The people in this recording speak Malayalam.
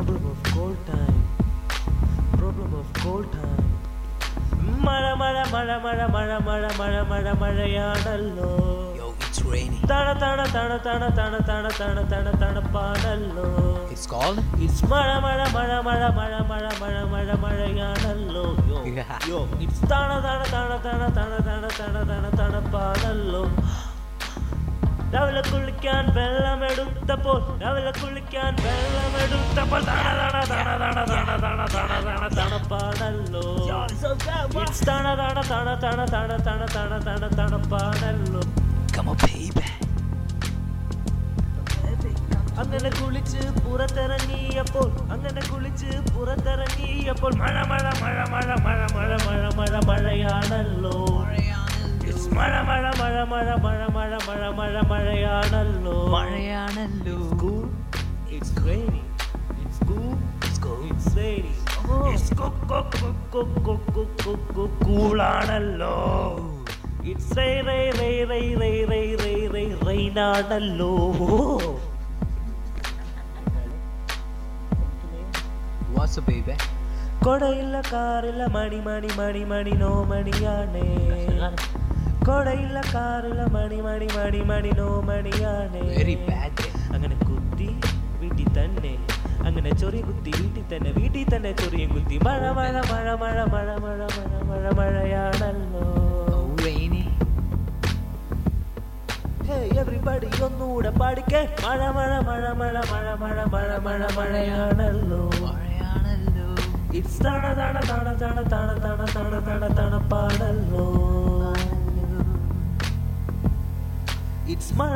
Problem of cold time. Problem of cold time. മഴയാണല്ലോ. Yo, it's raining. തണുപ്പാണല്ലോ. It's called? It's മഴയാണല്ലോ. Yo, it's തണുപ്പാണല്ലോ. രാവിലെ കുളിക്കാൻ വെള്ളമെടുത്തപ്പോൾ തണുപ്പാണല്ലോ. തണുപ്പാണല്ലോ. Come on, baby. അങ്ങനെ കുളിച്ച് പുറത്തിറങ്ങിയപ്പോൾ മഴയാണല്ലോ. മഴയാണല്ലോ. Cool, it's raining. It's cool, it's raining. It's cool ആണല്ലോ. It's rain ആണല്ലോ. What's up, baby? കൊടയില്ല കാറില്ല മണി നോ മണിയാണേ. കൊടയില്ല കാറില്ല മണി നോ മണിയാണേ. Very bad day. അങ്ങനെ കുത്തി വീട്ടിൽ തന്നെ, അങ്ങനെ ചൊറി കുത്തി വീട്ടിൽ തന്നെ ചൊറിയും കുത്തി മഴയാണല്ലോ. Oh, rainy. Hey everybody ഒന്നുകൂടെ പാടിക്കേ. മഴയാണല്ലോ. മഴയാണല്ലോ. It's തണുപ്പാണല്ലോ. It's മഴ